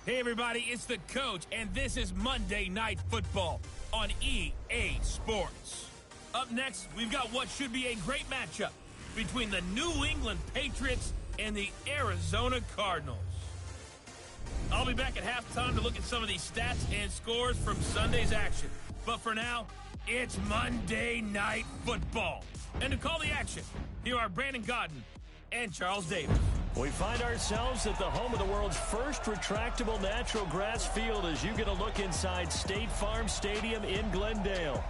Hey everybody, it's the Coach, and this is Monday Night Football on EA Sports. Up next, we've got what should be a great matchup between the New England Patriots and the Arizona Cardinals. I'll be back at halftime to look at some of these stats and scores from Sunday's action. But for now, it's Monday Night Football. And to call the action, here are Brandon Godden and Charles Davis. We find ourselves at the home of the world's first retractable natural grass field as you get a look inside State Farm Stadium in Glendale.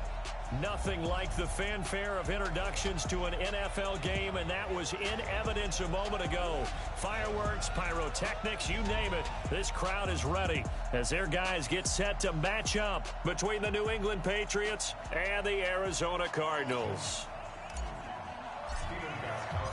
Nothing like the fanfare of introductions to an NFL game, and that was in evidence a moment ago. Fireworks, pyrotechnics, you name it. This crowd is ready as their guys get set to match up between the New England Patriots and the Arizona Cardinals.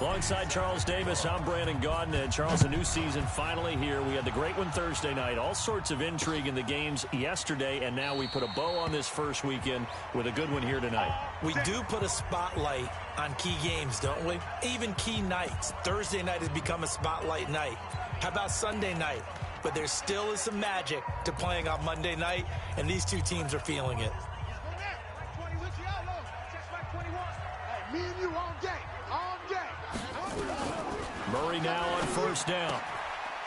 Alongside Charles Davis, I'm Brandon Godden. And Charles, a new season finally here. We had the great one Thursday night. All sorts of intrigue in the games yesterday, and now we put a bow on this first weekend with a good one here tonight. We do put a spotlight on key games, don't we? Even key nights. Thursday night has become a spotlight night. How about Sunday night? But there still is some magic to playing on Monday night, and these two teams are feeling it. Me and you all day. Murray now on first down.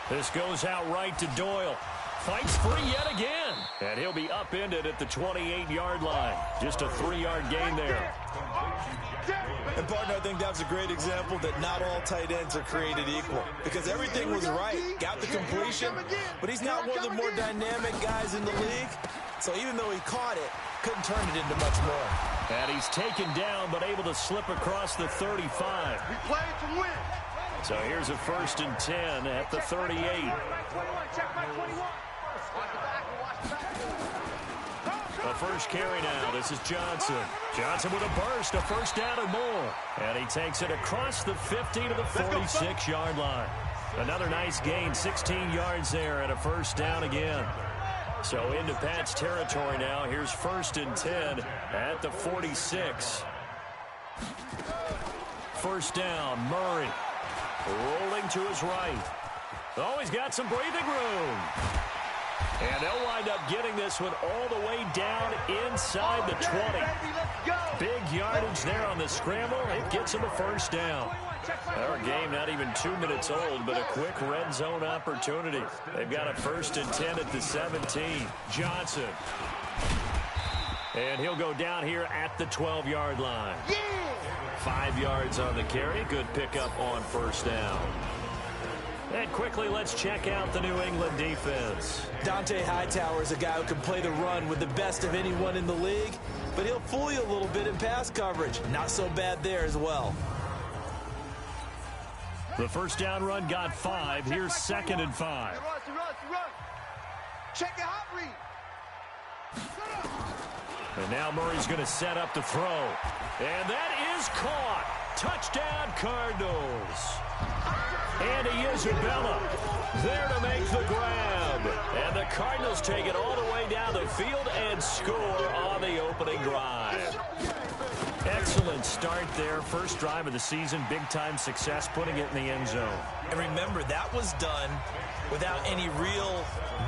This goes out right to Doyle. Fights free yet again. And he'll be upended at the 28-yard line. Just a 3-yard gain there. And, partner, I think that was a great example that not all tight ends are created equal. Because everything was right. Got the completion. But he's not one of the more dynamic guys in the league. So even though he caught it, couldn't turn it into much more. And he's taken down but able to slip across the 35. We play to win. So here's a 1st and 10 at the 38. The first carry now. This is Johnson. Johnson with a burst, a first down and more. And he takes it across the 50 to the 46-yard line. Another nice gain, 16 yards there and a first down again. So into Pat's territory now. Here's 1st and 10 at the 46. First down, Murray. Rolling to his right. Oh, he's got some breathing room. And they'll wind up getting this one all the way down inside the 20. Big yardage there on the scramble. It gets him a first down. Our game not even 2 minutes old, but a quick red zone opportunity. They've got a 1st and 10 at the 17. Johnson. And he'll go down here at the 12-yard line. 5 yards on the carry. Good pickup on first down. And quickly, let's check out the New England defense. Dante Hightower is a guy who can play the run with the best of anyone in the league, but he'll fool you a little bit in pass coverage. Not so bad there as well. The first down run got 5. Here's 2nd and 5. Check it out, read. And now Murray's going to set up the throw. And that is caught. Touchdown, Cardinals. Andy Isabella there to make the grab. And the Cardinals take it all the way down the field and score on the opening drive. Excellent start there. First drive of the season. Big-time success putting it in the end zone. And remember, that was done without any real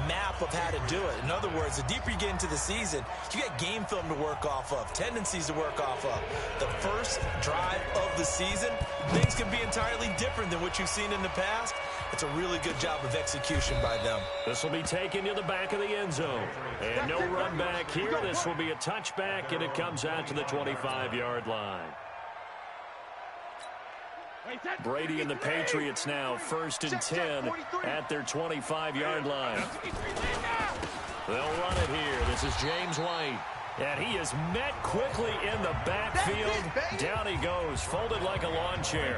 map of how to do it. In other words, the deeper you get into the season, you get game film to work off of, tendencies to work off of. The first drive of the season, things can be entirely different than what you've seen in the past. It's a really good job of execution by them. This will be taken to the back of the end zone. And no run back here. This will be a touchback, and it comes out to the 25-yard line. Brady and the Patriots now 1st and 10 at their 25-yard line. They'll run it here. This is James White. And he is met quickly in the backfield. Down he goes, folded like a lawn chair.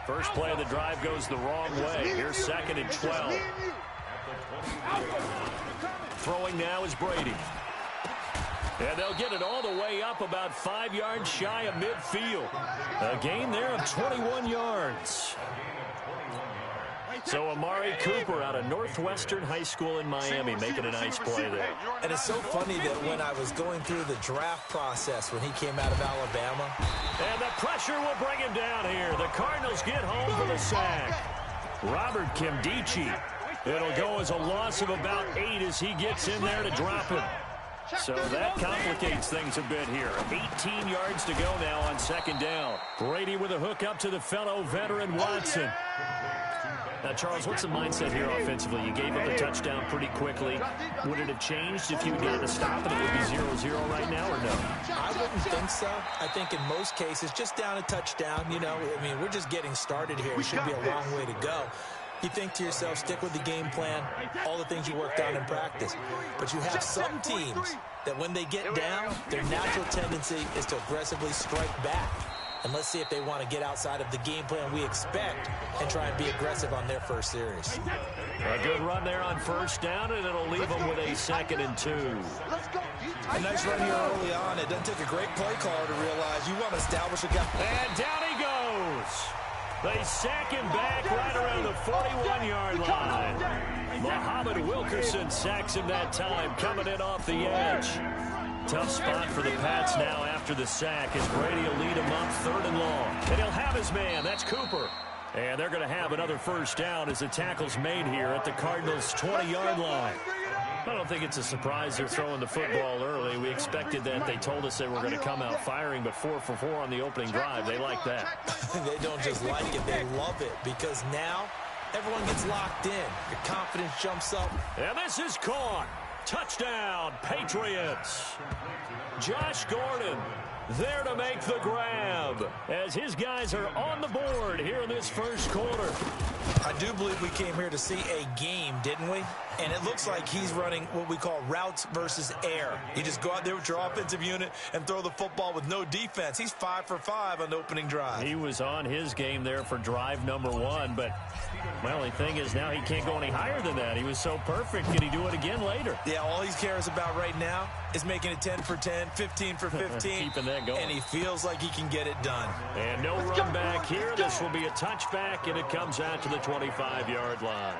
First play of the drive goes the wrong way. Here's 2nd and 12. Throwing now is Brady. And they'll get it all the way up about 5 yards shy of midfield. A gain there of 21 yards. So Amari Cooper out of Northwestern High School in Miami making a nice play there. And it's so funny that when I was going through the draft process when he came out of Alabama. And the pressure will bring him down here. The Cardinals get home for the sack. Robert Kimdichie It'll go as a loss of about 8 as he gets in there to drop him. So that complicates things a bit here. 18 yards to go now on second down. Brady with a hook up to the fellow veteran Watson. Now, Charles, what's the mindset here offensively? You gave up a touchdown pretty quickly. Would it have changed if you had gotten a stop and it would be 0-0 right now, or no? I wouldn't think so. I think in most cases, just down a touchdown, you know, I mean, we're just getting started here. It should be a long way to go. You think to yourself, stick with the game plan, all the things you worked on in practice. But you have some teams that when they get down, their natural tendency is to aggressively strike back. And let's see if they want to get outside of the game plan we expect and try and be aggressive on their first series. A good run there on first down, and it'll leave them with a 2nd and 2. A nice run here early on. It doesn't take a great play caller to realize you want to establish a guy. And down he goes. They sack him back right around the 41-yard line. Muhammad Wilkerson sacks him that time, coming in off the edge. Tough spot for the Pats now after the sack as Brady will lead him up 3rd and long. And he'll have his man. That's Cooper. And they're going to have another first down as the tackle's made here at the Cardinals' 20-yard line. I don't think it's a surprise they're throwing the football early. We expected that. They told us they were going to come out firing, but 4 for 4 on the opening drive. They like that. They don't just like it. They love it because now everyone gets locked in. Your confidence jumps up. And this is caught. Touchdown, Patriots. Josh Gordon there to make the grab as his guys are on the board here in this first quarter. I do believe we came here to see a game, didn't we? And it looks like he's running what we call routes versus air. You just go out there with your offensive unit and throw the football with no defense. He's 5 for 5 on the opening drive. He was on his game there for drive number 1, but my only thing is now he can't go any higher than that. He was so perfect. Can he do it again later? Yeah, all he cares about right now is making it 10 for 10, 15 for 15. Keeping that going. And he feels like he can get it done. And no run back here. This will be a touchback, and it comes out to the 25-yard line.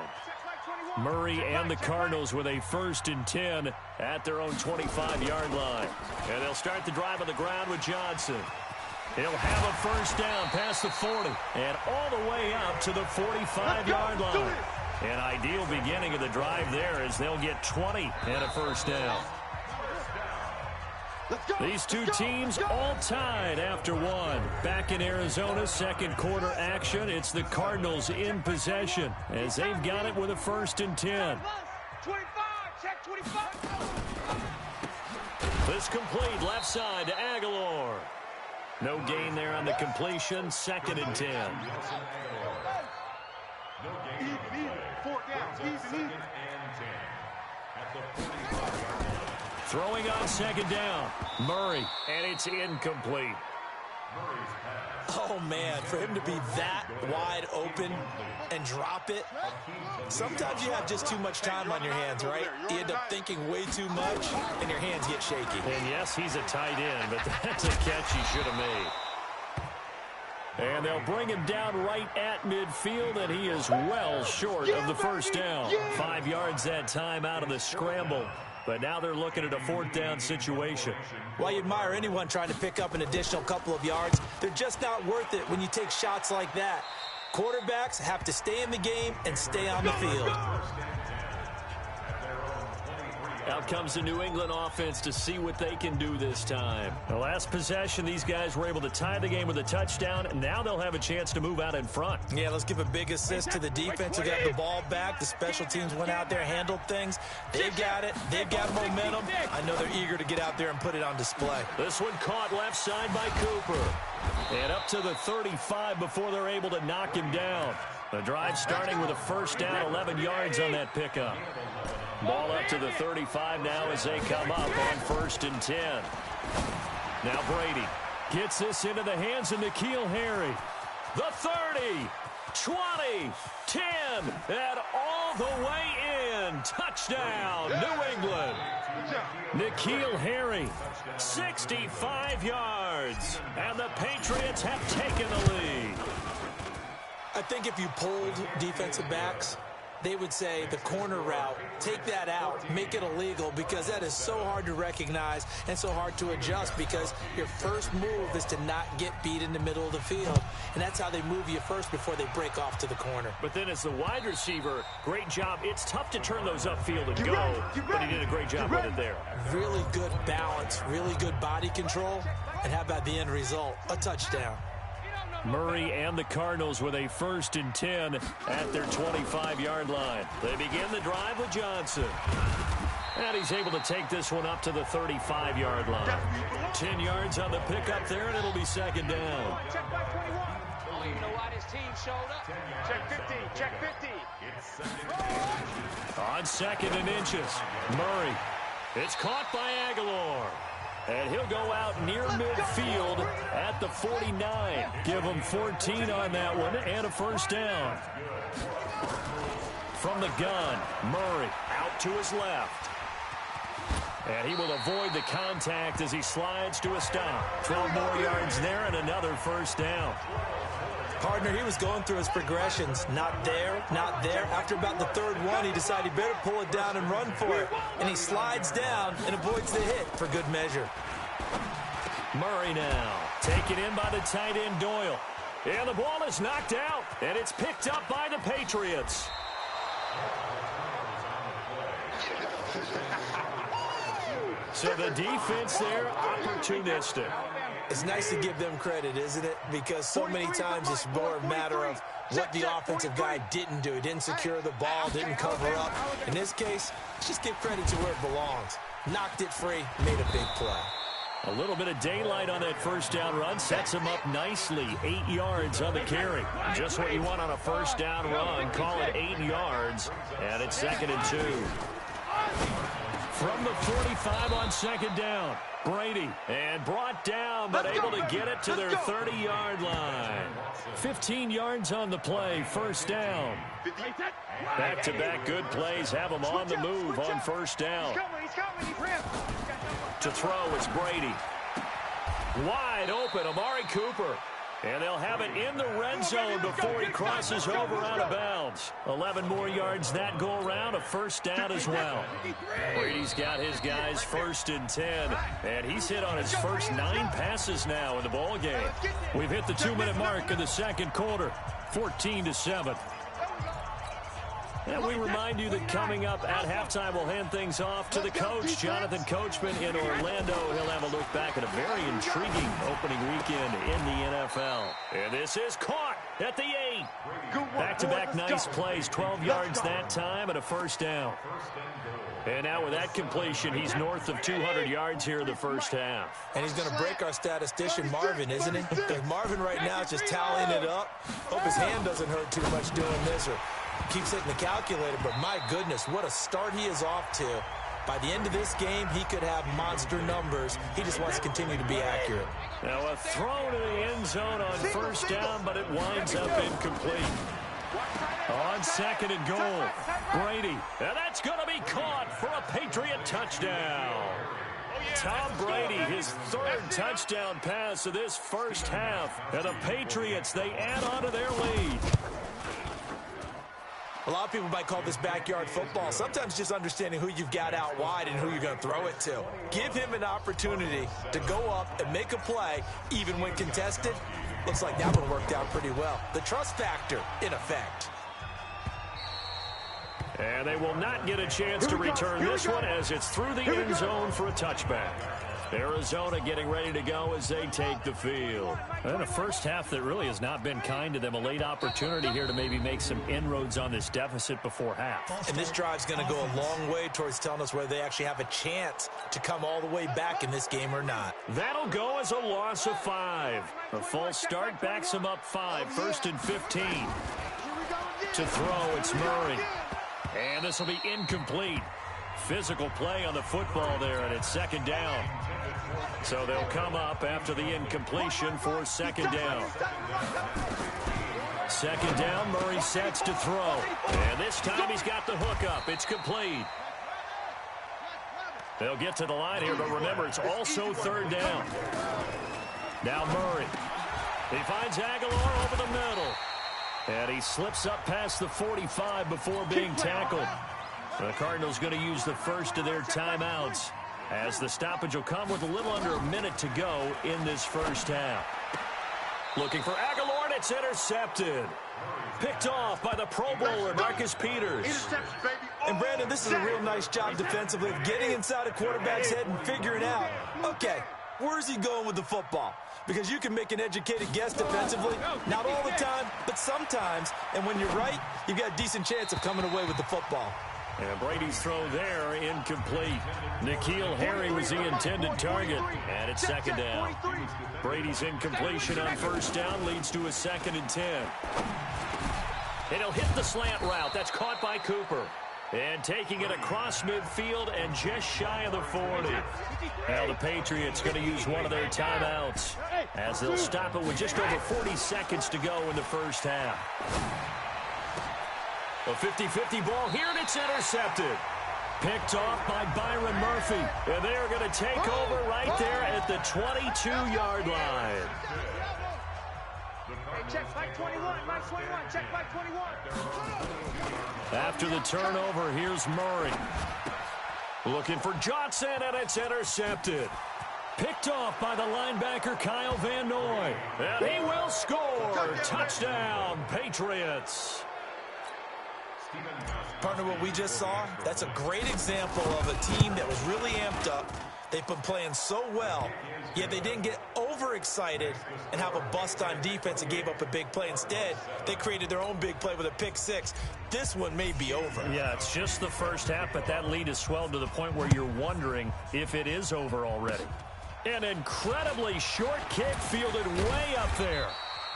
Murray and the Cardinals with a 1st and 10 at their own 25-yard line. And they'll start the drive on the ground with Johnson. He'll have a first down past the 40 and all the way up to the 45-yard line. An ideal beginning of the drive there as they'll get 20 and a first down. These two teams all tied after 1. Back in Arizona, 2nd quarter action. It's the Cardinals in possession as they've got it with a 1st and 10. 25, check 25. This complete left side to Aguilar. No gain there on the completion. 2nd and 10. Easy. 4 down. Easy. Throwing on 2nd down. Murray, and it's incomplete. Oh, man, for him to be that wide open and drop it, sometimes you have just too much time on your hands, right? You end up thinking way too much, and your hands get shaky. And yes, he's a tight end, but that's a catch he should have made. And they'll bring him down right at midfield, and he is well short of the first down. 5 yards that time out of the scramble. But now they're looking at a 4th down situation. While you admire anyone trying to pick up an additional couple of yards, they're just not worth it when you take shots like that. Quarterbacks have to stay in the game and stay on the field. Out comes the New England offense to see what they can do this time. The last possession, these guys were able to tie the game with a touchdown, and now they'll have a chance to move out in front. Yeah, let's give a big assist to the defense who got the ball back. The special teams went out there, handled things. They've got it. They've got momentum. I know they're eager to get out there and put it on display. This one caught left side by Cooper. And up to the 35 before they're able to knock him down. The drive starting with a first down, 11 yards on that pickup. Ball up to the 35 now as they come up on 1st and 10. Now Brady gets this into the hands of N'Keal Harry. The 30, 20, 10, and all the way in. Touchdown, New England. N'Keal Harry, 65 yards. And the Patriots have taken the lead. I think if you pulled defensive backs, they would say the corner route, take that out, make it illegal, because that is so hard to recognize and so hard to adjust, because your first move is to not get beat in the middle of the field. And that's how they move you first before they break off to the corner. But then as the wide receiver, great job. It's tough to turn those upfield and go, but he did a great job with it there. Really good balance, really good body control, and how about the end result? A touchdown. Murray and the Cardinals with a 1st and 10 at their 25-yard line. They begin the drive with Johnson. And he's able to take this one up to the 35-yard line. 10 yards on the pickup there, and it'll be 2nd down. Check by 21. Don't even know why this team showed up. Check 50. Check 50. On 2nd and inches, Murray. It's caught by Aguilar. And he'll go out near midfield at the 49. Give him 14 on that one and a 1st down. From the gun, Murray out to his left. And he will avoid the contact as he slides to a stop. 12 more yards there and another 1st down. Partner, he was going through his progressions. Not there, not there. After about the 3rd one, he decided he better pull it down and run for it. And he slides down and avoids the hit for good measure. Murray now taken in by the tight end Doyle. And the ball is knocked out. And it's picked up by the Patriots. So the defense there, opportunistic. It's nice to give them credit, isn't it? Because so many times it's more a matter of what the offensive guy didn't do. He didn't secure the ball, didn't cover up. In this case, let's just give credit to where it belongs. Knocked it free, made a big play. A little bit of daylight on that 1st down run sets him up nicely. 8 yards on the carry. Just what you want on a 1st down run. Call it 8 yards, and it's 2nd and 2. From the 45 on 2nd down, Brady, and brought down, but able to get it to their 30-yard line. 15 yards on the play, 1st down. Back-to-back good plays have them on the move on 1st down. To throw, it's Brady. Wide open, Amari Cooper. And they'll have it in the red zone before he crosses over out of bounds. 11 more yards that go around, a 1st down as well. Brady's got his guys 1st and 10, and he's hit on his first 9 passes now in the ball game. We've hit the 2-minute mark in the 2nd quarter, 14-7. And we remind you that coming up at halftime, we'll hand things off to the coach, Jonathan Coachman in Orlando. He'll have a look back at a very intriguing opening weekend in the NFL. And this is caught at the 8. Back-to-back nice plays, 12 yards that time and a 1st down. And now with that completion, he's north of 200 yards here in the 1st half. And he's going to break our statistician, Marvin, isn't he? Because Marvin right now is just tallying it up. Hope his hand doesn't hurt too much doing this, or keeps hitting the calculator, but my goodness, what a start he is off to. By the end of this game, he could have monster numbers. He just wants to continue to be accurate. Now a throw to the end zone on 1st down, but it winds up incomplete. On 2nd and goal, Brady. And that's going to be caught for a Patriot touchdown. Tom Brady, his 3rd touchdown pass of this 1st half. And the Patriots, they add on to their lead. A lot of people might call this backyard football. Sometimes just understanding who you've got out wide and who you're going to throw it to. Give him an opportunity to go up and make a play, even when contested. Looks like that one worked out pretty well. The trust factor, in effect. And they will not get a chance to return this one as it's through the end zone for a touchback. Arizona getting ready to go as they take the field. And a 1st half that really has not been kind to them. A late opportunity here to maybe make some inroads on this deficit before half. And this drive's going to go a long way towards telling us whether they actually have a chance to come all the way back in this game or not. That'll go as a loss of 5. A false start backs them up 5. 1st and 15. To throw, it's Murray. And this will be incomplete. Physical play on the football there, and it's 2nd down. So they'll come up after the incompletion for 2nd down. 2nd down, Murray sets to throw. And this time he's got the hook up. It's complete. They'll get to the line here, but remember, it's also 3rd down. Now Murray. He finds Aguilar over the middle. And he slips up past the 45 before being tackled. The Cardinals going to use the first of their timeouts, as the stoppage will come with a little under a minute to go in this first half. Looking for Aguilar, and it's intercepted. Picked off by the Pro Bowler, Marcus Peters. And, Brandon, this is a real nice job defensively of getting inside a quarterback's head and figuring out, okay, where's he going with the football? Because you can make an educated guess defensively, not all the time, but sometimes. And when you're right, you've got a decent chance of coming away with the football. And Brady's throw there, incomplete. N'Keal Harry was the intended target, and it's second down. Brady's incompletion on first down leads to a 2nd and 10. And he'll hit the slant route. That's caught by Cooper. And taking it across midfield and just shy of the 40. Now the Patriots going to use one of their timeouts, as they'll stop it with just over 40 seconds to go in the first half. A 50-50 ball here, and it's intercepted. Picked off by Byron Murphy. And they're going to take over right there at the 22-yard line. Hey, check back 21, back 21, check back 21. After the turnover, here's Murray. Looking for Johnson, and it's intercepted. Picked off by the linebacker Kyle Van Noy. And he will score. Touchdown, Patriots. Partner, what we just saw, that's a great example of a team that was really amped up. They've been playing so well, yet they didn't get overexcited and have a bust on defense and gave up a big play. Instead, they created their own big play with a pick six. This one may be over. Yeah, it's just the first half, but that lead has swelled to the point where you're wondering if it is over already. An incredibly short kick fielded way up there.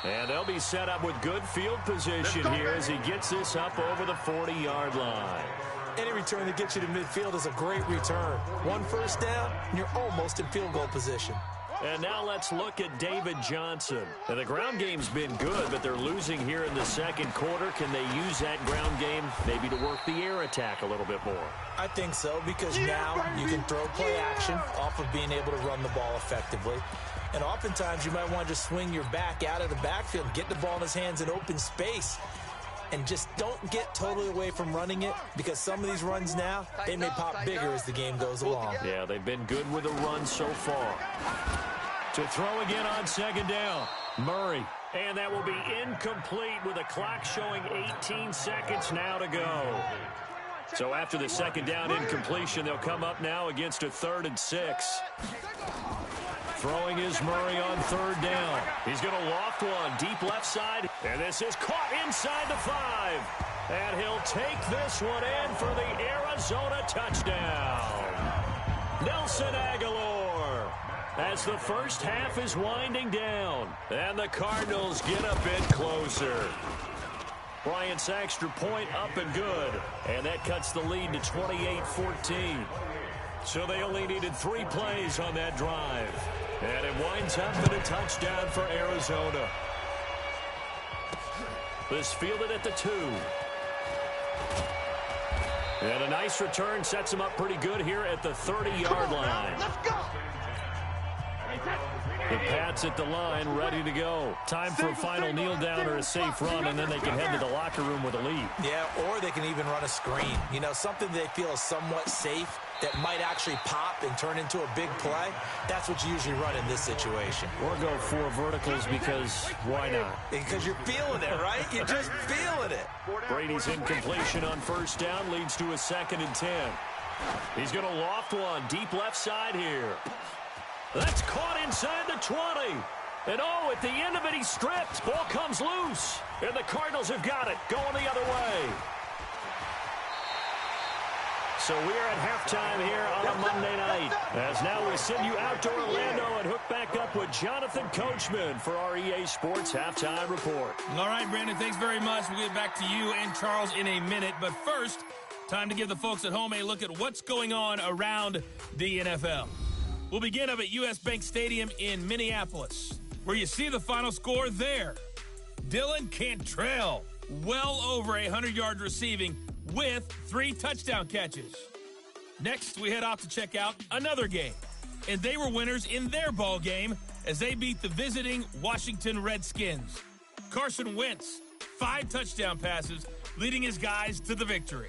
And they'll be set up with good field position here as he gets this up over the 40-yard line. Any return that gets you to midfield is a great return. One first down, and you're almost in field goal position. And now let's look at David Johnson. Now, the ground game's been good, but they're losing here in the second quarter. Can they use that ground game maybe to work the air attack a little bit more? I think so, because now you can throw play action off of being able to run the ball effectively. And oftentimes you might want to just swing your back out of the backfield, get the ball in his hands in open space, and just don't get totally away from running it, because some of these runs now, they may pop bigger as the game goes along. Yeah, they've been good with a run so far. To throw again on second down, Murray. And that will be incomplete with the clock showing 18 seconds now to go. So after the second down incompletion, they'll come up now against a 3rd and 6. Throwing is Murray on third down. He's going to loft one deep left side. And this is caught inside the 5. And he'll take this one in for the Arizona touchdown. Nelson Aguilar. As the first half is winding down. And the Cardinals get a bit closer. Bryant's extra point up and good. And that cuts the lead to 28-14. So they only needed 3 plays on that drive. And it winds up in a touchdown for Arizona. This fielded at the 2. And a nice return sets him up pretty good here at the 30-yard line. Let's go. The Pats at the line, ready to go. Time for a final kneel down or a safe run, and then they can head to the locker room with a lead. Yeah, or they can even run a screen. You know, something they feel is somewhat safe that might actually pop and turn into a big play. That's what you usually run in this situation. Or go 4 verticals, because why not? Because you're feeling it, right? You're just feeling it. Brady's incompletion on first down leads to a 2nd and 10. He's going to loft one deep left side here. That's caught inside the 20. And oh, at the end of it, he stripped. Ball comes loose. And the Cardinals have got it, going the other way. So we're at halftime here on a Monday night. As now we send you out to Orlando and hook back up with Jonathan Coachman for our EA Sports Halftime Report. All right, Brandon, thanks very much. We'll get back to you and Charles in a minute. But first, time to give the folks at home a look at what's going on around the NFL. We'll begin up at US Bank Stadium in Minneapolis, where you see the final score there. Dylan Cantrell, well over 100 yards receiving with 3 touchdown catches. Next, we head off to check out another game. And they were winners in their ball game as they beat the visiting Washington Redskins. Carson Wentz, 5 touchdown passes, leading his guys to the victory.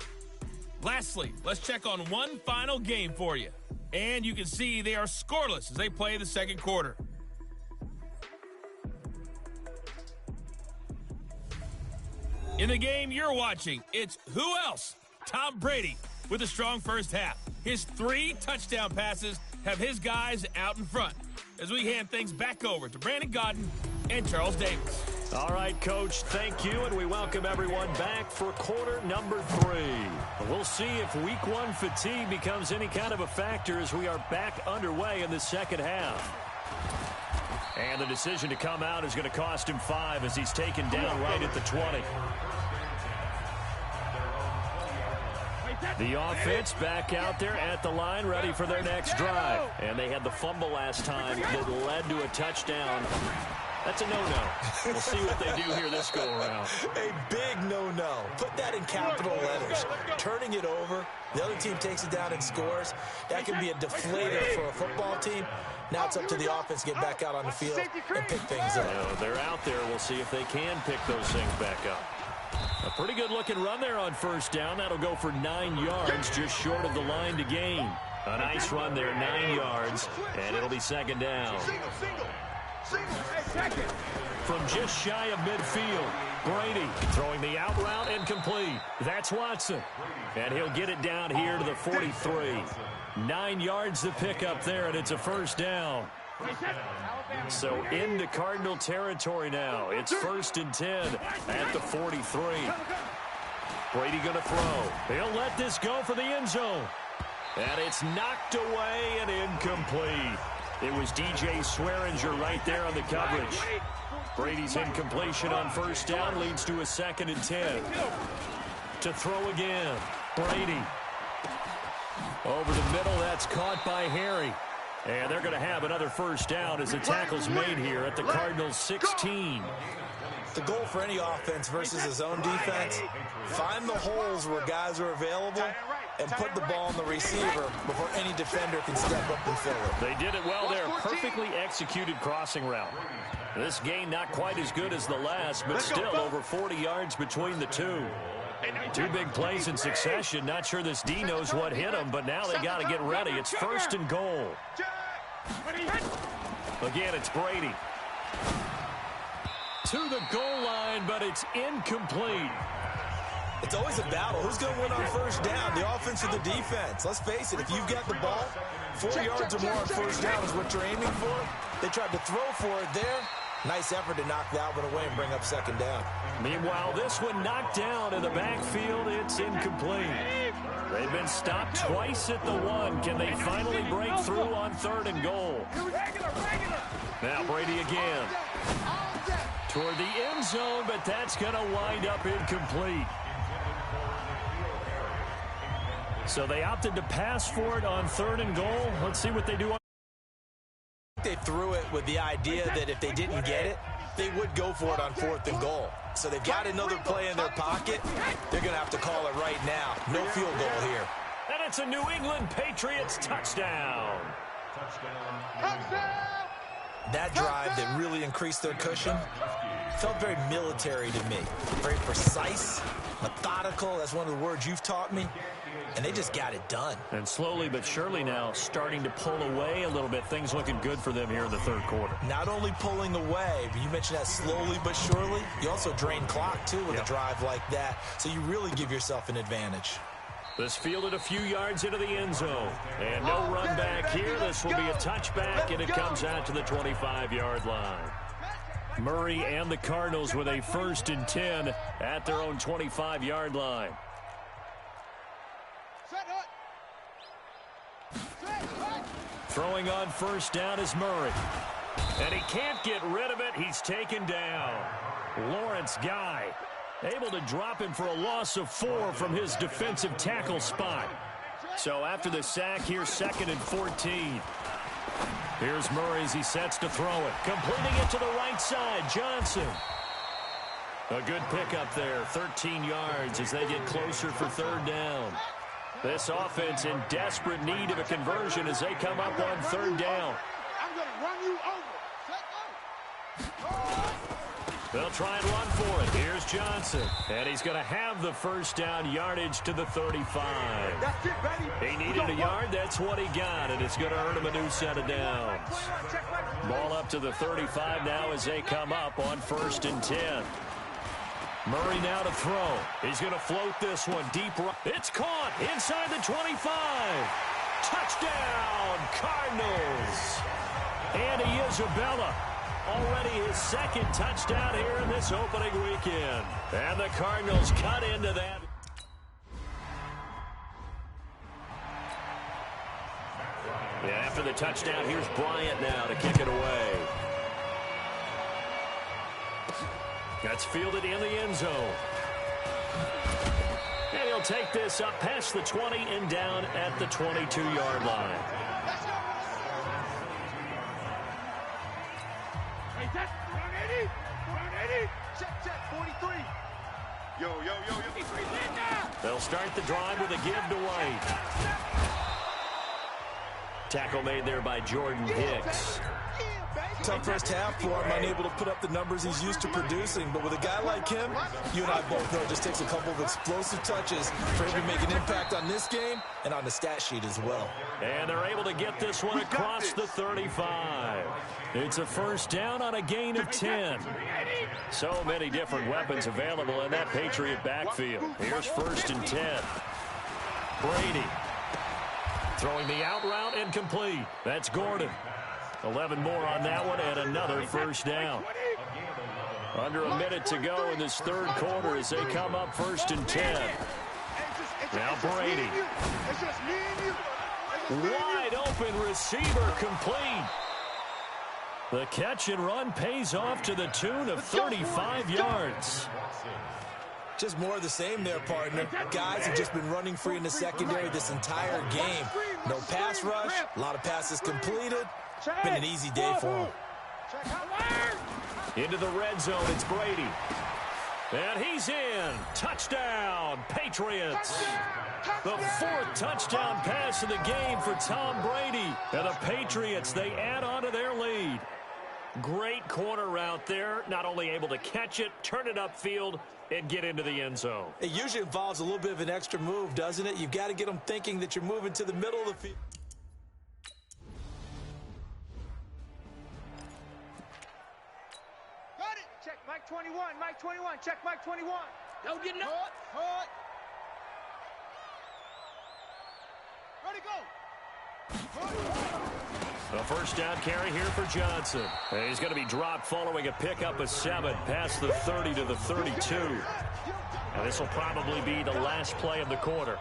Lastly, let's check on one final game for you. And you can see they are scoreless as they play the second quarter. In the game you're watching, it's who else? Tom Brady with a strong first half. His 3 touchdown passes have his guys out in front. As we hand things back over to Brandon Godden and Charles Davis. All right, Coach, thank you, and we welcome everyone back for quarter number 3. We'll see if week 1 fatigue becomes any kind of a factor as we are back underway in the second half. And the decision to come out is going to cost him 5 as he's taken down right at the 20. The offense back out there at the line, ready for their next drive. And they had the fumble last time that led to a touchdown. That's a no-no. We'll see what they do here this go-around. A big no-no. Put that in capital letters. Turning it over, the other team takes it down and scores. That can be a deflator for a football team. Now it's up to the offense to get back out on the field and pick things up. They're out there. We'll see if they can pick those things back up. A pretty good-looking run there on first down. That'll go for 9 yards, just short of the line to gain. A nice run there, 9 yards, and it'll be second down. From just shy of midfield, Brady throwing the out route and complete. That's Watson. And he'll get it down here to the 43. 9 yards to pick up there, and it's a first down. So into Cardinal territory now. It's 1st and 10 at the 43. Brady going to throw. He'll let this go for the end zone. And it's knocked away and incomplete. It was DJ Swearinger right there on the coverage. Brady's incompletion on first down leads to a 2nd and 10. To throw again. Brady. Over the middle, that's caught by Harry. And they're going to have another first down as the tackle's made here at the Cardinals 16. The goal for any offense versus his own defense, find the holes where guys are available and put the ball on the receiver before any defender can step up and fill it. They did it well there. Perfectly executed crossing route. This gain not quite as good as the last, but still over 40 yards between the two. 2 big plays in succession. Not sure this D knows what hit him, but now they got to get ready. It's 1st and goal. Again, it's Brady. To the goal line, but it's incomplete. It's always a battle. Who's going to win on first down, the offense or the defense? Let's face it, if you've got the ball, 4 yards or more on first down is what you're aiming for. They tried to throw for it there. Nice effort to knock that one away and bring up 2nd down. Meanwhile, this one knocked down in the backfield. It's incomplete. They've been stopped twice at the 1. Can they finally break through on 3rd and goal? Now Brady again. Toward the end zone, but that's going to wind up incomplete. So they opted to pass for it on 3rd and goal. Let's see what they do. They threw it with the idea that if they didn't get it, they would go for it on 4th and goal. So they've got another play in their pocket. They're going to have to call it right now. No field goal here. And it's a New England Patriots touchdown. That drive that really increased their cushion felt very military to me. Very precise, methodical. That's one of the words you've taught me. And they just got it done. And slowly but surely now starting to pull away a little bit. Things looking good for them here in the 3rd quarter. Not only pulling away, but you mentioned that slowly but surely. You also drain clock, too, with a drive like that. So you really give yourself an advantage. This fielded a few yards into the end zone. And no run back here. This will be a touchback, and it comes out to the 25-yard line. Murray and the Cardinals with a 1st and 10 at their own 25-yard line. Throwing on first down is Murray. And he can't get rid of it. He's taken down. Lawrence Guy able to drop him for a loss of 4 from his defensive tackle spot. So after the sack, here's 2nd and 14. Here's Murray as he sets to throw it. Completing it to the right side, Johnson. A good pickup there, 13 yards as they get closer for 3rd down. This offense in desperate need of a conversion as they come up on 3rd down. I'm going to run you over. They'll try and run for it. Here's Johnson. And he's going to have the first down, yardage to the 35. He needed a yard. That's what he got, and it's going to earn him a new set of downs. Ball up to the 35 now as they come up on 1st and 10. Murray now to throw. He's going to float this one deep right. It's caught inside the 25. Touchdown, Cardinals. Andy Isabella. Already his 2nd touchdown here in this opening weekend. And the Cardinals cut into that. Yeah, after the touchdown, here's Bryant now to kick it away. That's fielded in the end zone. And he'll take this up past the 20 and down at the 22-yard line. They'll start the drive with a give to White. Tackle made there by Jordan Hicks. Tough first half for him, unable to put up the numbers he's used to producing. But with a guy like him, you and I both know it just takes a couple of explosive touches for him to make an impact on this game and on the stat sheet as well. And they're able to get this one across the 35. It's a first down on a gain of 10. So many different weapons available in that Patriot backfield. Here's 1st and 10. Brady throwing the out route incomplete. That's Gordon. 11 more on that one and another first down. Under a minute to go in this 3rd quarter as they come up 1st and 10. Now Brady. Wide open receiver complete. The catch and run pays off to the tune of 35 yards. Just more of the same there, partner. Guys have just been running free in the secondary this entire game. No pass rush, a lot of passes completed. Been an easy day for him. Into the red zone, it's Brady. And he's in. Touchdown, Patriots. The 4th touchdown pass of the game for Tom Brady. And the Patriots, they add on to their lead. Great corner route there. Not only able to catch it, turn it upfield, and get into the end zone. It usually involves a little bit of an extra move, doesn't it? You've got to get them thinking that you're moving to the middle of the field. Got it. Check Mike 21. Mike 21. Check Mike 21. Don't get no. Ready, go. A first down carry here for Johnson. And he's going to be dropped following a pickup of 7 past the 30 to the 32. And this will probably be the last play of the quarter.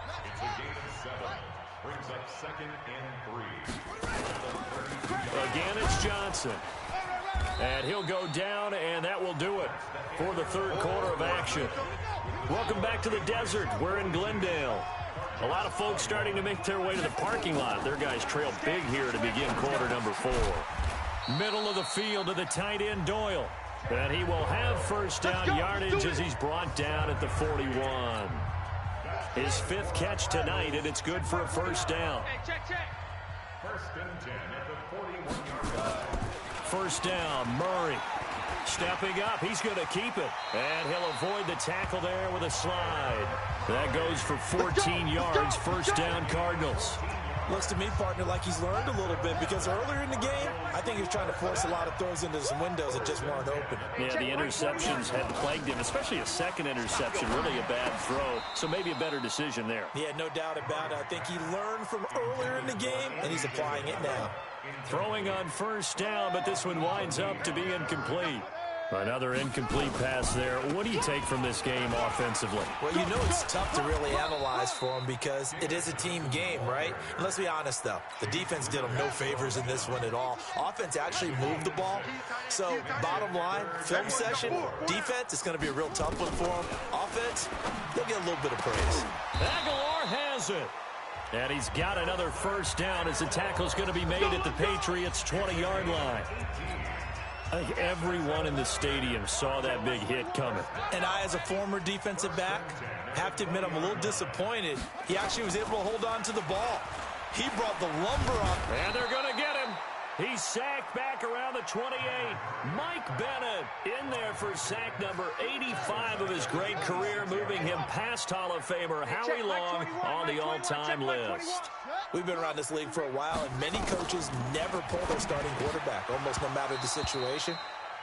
Again, it's Johnson. And he'll go down, and that will do it for the 3rd quarter of action. Welcome back to the desert. We're in Glendale. A lot of folks starting to make their way to the parking lot. Their guys trail big here to begin quarter number 4. Middle of the field to the tight end, Doyle. And he will have first down yardage as he's brought down at the 41. His 5th catch tonight, and it's good for a first down. First and 10 at the 41-yard line. First down, Murray. Stepping up, he's going to keep it. And he'll avoid the tackle there with a slide. That goes for 14 yards, first down Cardinals. Looks to me, partner, like he's learned a little bit because earlier in the game, I think he was trying to force a lot of throws into some windows that just weren't open. Yeah, the interceptions had plagued him, especially a 2nd interception, really a bad throw. So maybe a better decision there. Yeah, no doubt about it. I think he learned from earlier in the game, and he's applying it now. Throwing on first down, but this one winds up to be incomplete. Another incomplete pass there. What do you take from this game offensively? Well, you know it's tough to really analyze for them because it is a team game, right? And let's be honest, though. The defense did them no favors in this one at all. Offense actually moved the ball. So, bottom line, film session, defense, it's going to be a real tough one for them. Offense, they'll get a little bit of praise. Aguilar has it. And he's got another first down as the tackle's going to be made at the Patriots' 20-yard line. I think everyone in the stadium saw that big hit coming. And I, as a former defensive back, have to admit I'm a little disappointed. He actually was able to hold on to the ball. He brought the lumber up. And they're going to get him. He's sacked back around the the 28. Mike Bennett in there for sack number 85 of his great career, moving him past Hall of Famer Howie Long on the all-time list. We've been around this league for a while, and many coaches never pull their starting quarterback, almost no matter the situation.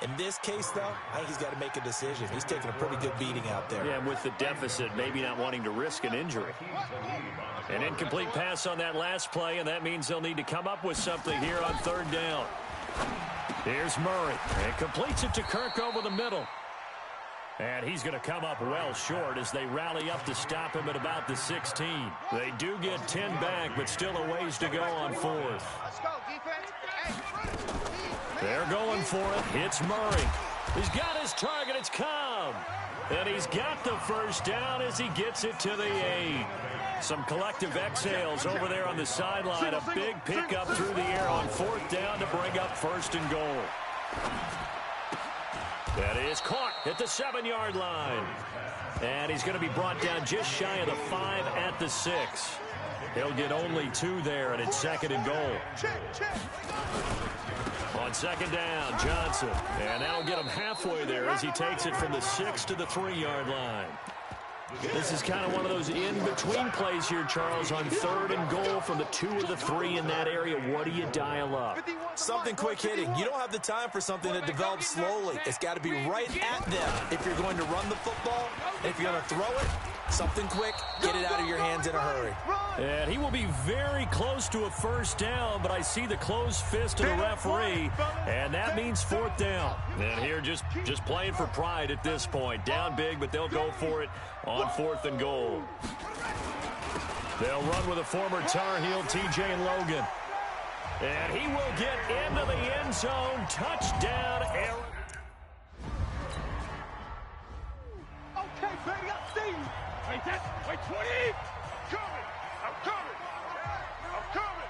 In this case, though, I think he's got to make a decision. He's taking a pretty good beating out there. Yeah, and with the deficit, maybe not wanting to risk an injury. An incomplete pass on that last play, and that means they'll need to come up with something here on third down. Here's Murray, and completes it to Kirk over the middle. And he's going to come up well short as they rally up to stop him at about the 16. They do get 10 back, but still a ways to go on fourth. Let's go, defense. They're going for it. It's Murray. He's got his target. It's Cobb. And he's got the first down as he gets it to the 8. Some collective exhales over there on the sideline. A big pickup through the air on fourth down to bring up first and goal. That is caught at the 7-yard line. And he's going to be brought down just shy of the 5 at the 6. He'll get only 2 there, and it's second and goal. On second down, Johnson. And that'll get him halfway there as he takes it from the 6 to the 3-yard line. This is kind of one of those in-between plays here, Charles, on third and goal from the 2 or the 3 in that area. What do you dial up? Something quick hitting. You don't have the time for something that develops slowly. It's got to be right at them if you're going to run the football. And if you're going to throw it, something quick, get it out of your hands in a hurry. And he will be very close to a first down, but I see the closed fist of the referee, and that means fourth down. And here just playing for pride at this point. Down big, but they'll go for it on fourth and goal. They'll run with a former Tar Heel, T.J. Logan. And he will get into the end zone. Touchdown, Aaron. Okay, baby, I see you. Wait, that's, wait, 20. Coming. I'm coming. I'm coming.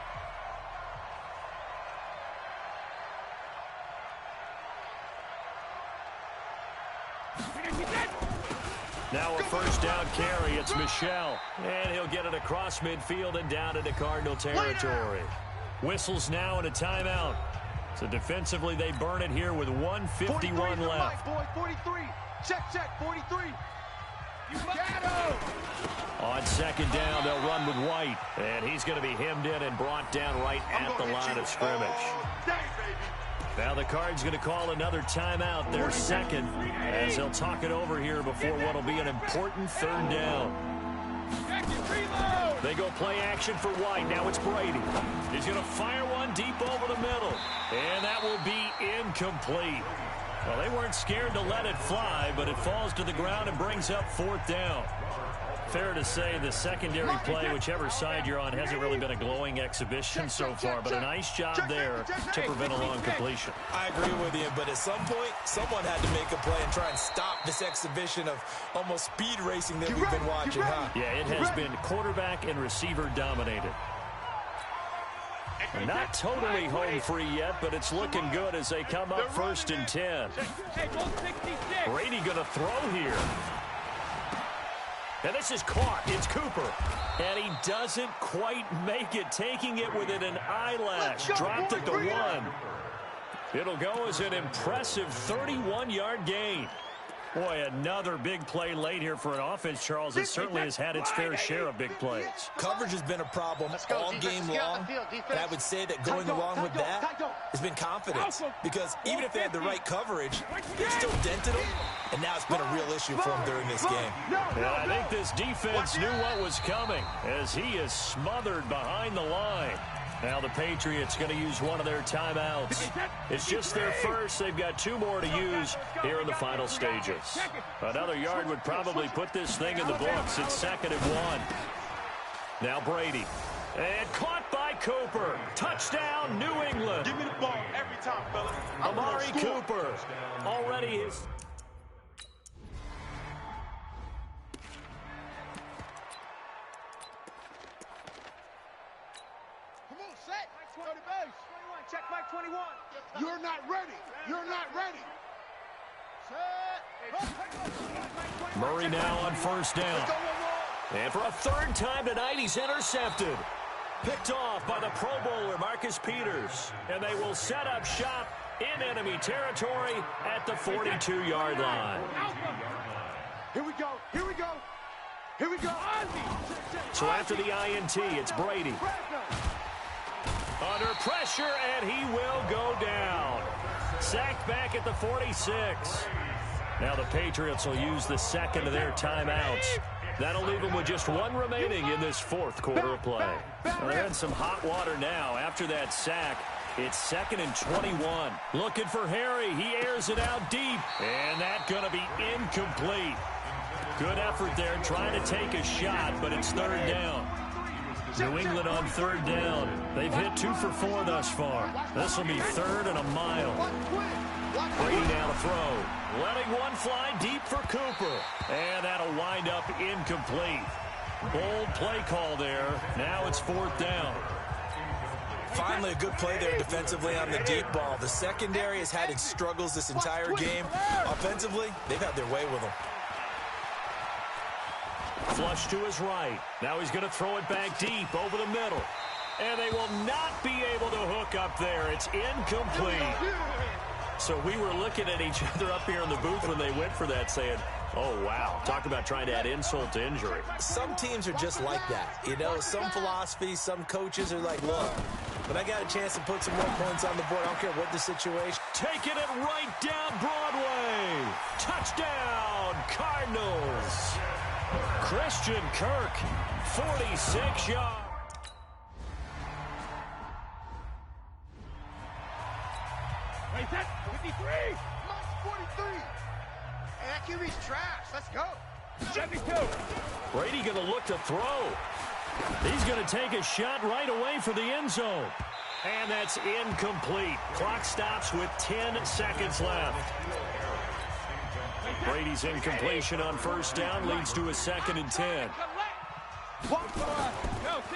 Now a first down carry. It's Michelle. And he'll get it across midfield and down into Cardinal territory. Whistles now and a timeout. So defensively, they burn it here with 1:51 left. Boy, 43. Check, 43. You got him. On second down, they'll run with White. And he's going to be hemmed in and brought down right at the line of scrimmage. Now the Cards going to call another timeout, their second, as they'll talk it over here before what will be an important third down. They go play action for White. Now it's Brady. He's going to fire one deep over the middle. And that will be incomplete. Well, they weren't scared to let it fly, but it falls to the ground and brings up fourth down. Fair to say the secondary play, whichever side you're on, hasn't really been a glowing exhibition so far, but a nice job there to prevent a long completion. I agree with you, but at some point, someone had to make a play and try and stop this exhibition of almost speed racing that we've been watching, huh? Yeah, it has been quarterback and receiver dominated. Not totally home free yet, but it's looking good as they come up first and 10. Brady going to throw here. And this is caught. It's Cooper. And he doesn't quite make it, taking it within an eyelash. Dropped it to 1. It'll go as an impressive 31-yard gain. Boy, another big play late here for an offense, Charles. It certainly has had its fair share of big plays. Coverage has been a problem all game long, and I would say that going along with that has been confidence. Because even if they had the right coverage, they still dented them, and now it's been a real issue for them during this game. And I think this defense knew what was coming as he is smothered behind the line. Now the Patriots going to use one of their timeouts. It's just their first. They've got 2 more to use here in the final stages. Another yard would probably put this thing in the books. It's second and 1. Now Brady. And caught by Cooper. Touchdown, New England. Give me the ball every time, fella. Amari Cooper. Already his... Check Mike 21. You're not ready. You're not ready. Murray now on first down. And for a third time tonight, he's intercepted. Picked off by the Pro Bowler, Marcus Peters. And they will set up shop in enemy territory at the 42-yard line. Here we go. Here we go. Here we go. So after the INT, it's Brady. Under pressure, and he will go down. Sacked back at the 46. Now the Patriots will use the second of their timeouts. That'll leave them with just one remaining in this fourth quarter of play. Well, they're in some hot water now after that sack. It's 2nd and 21. Looking for Harry. He airs it out deep. And that's going to be incomplete. Good effort there trying to take a shot, but it's 3rd down. New England on 3rd down. They've hit 2 for 4 thus far. This will be 3rd and a mile. Brady now to throw. Letting one fly deep for Cooper. And that'll wind up incomplete. Bold play call there. Now it's 4th down. Finally a good play there defensively on the deep ball. The secondary has had its struggles this entire game. Offensively, they've had their way with them. Flush to his right. Now he's going to throw it back deep over the middle. And they will not be able to hook up there. It's incomplete. So we were looking at each other up here in the booth when they went for that saying, oh, wow. Talk about trying to add insult to injury. Some teams are just like that. You know, some philosophies, some coaches are like, look, when I got a chance to put some more points on the board, I don't care what the situation. Taking it right down Broadway. Touchdown, Cardinals. Christian Kirk, 46 yards. Wait, that 53. Mine's 43. Hey, that QB's trash. Let's go. 72. Brady going to look to throw. He's going to take a shot right away for the end zone. And that's incomplete. Clock stops with 10 seconds left. Brady's incompletion on 1st down leads to a 2nd and 10.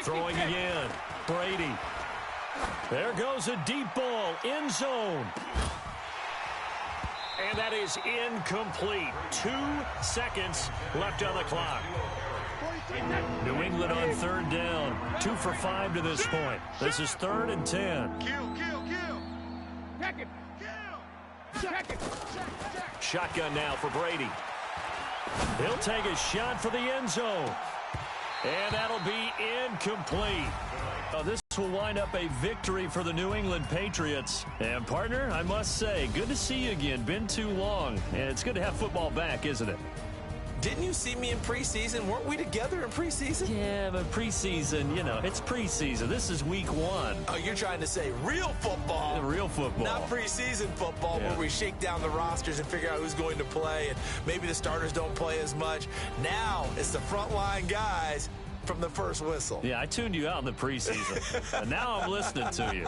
Throwing again. Brady. There goes a deep ball. End zone. And that is incomplete. 2 seconds left on the clock. New England on 3rd down. 2 for 5 to this point. This is 3rd and 10. Kill. Check it. Check it. Shotgun now for Brady. He'll take a shot for the end zone. And that'll be incomplete. This will wind up a victory for the New England Patriots. And, partner, I must say, good to see you again. Been too long. And it's good to have football back, isn't it? Didn't you see me in preseason? Weren't we together in preseason? Yeah, but preseason, you know, it's preseason. This is week 1. Oh, you're trying to say real football. Real football. Not preseason football where we shake down the rosters and figure out who's going to play, and maybe the starters don't play as much. Now it's the frontline guys from the first whistle. Yeah, I tuned you out in the preseason. And now I'm listening to you.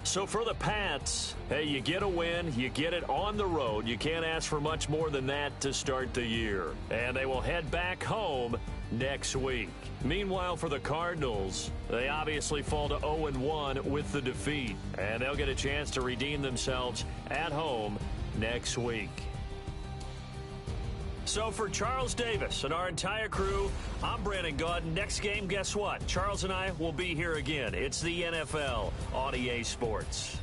So for the Pats, hey, you get a win, you get it on the road. You can't ask for much more than that to start the year. And they will head back home next week. Meanwhile, for the Cardinals, they obviously fall to 0-1 with the defeat. And they'll get a chance to redeem themselves at home next week. So for Charles Davis and our entire crew, I'm Brandon Gaudin. Next game, guess what? Charles and I will be here again. It's the NFL on EA Sports.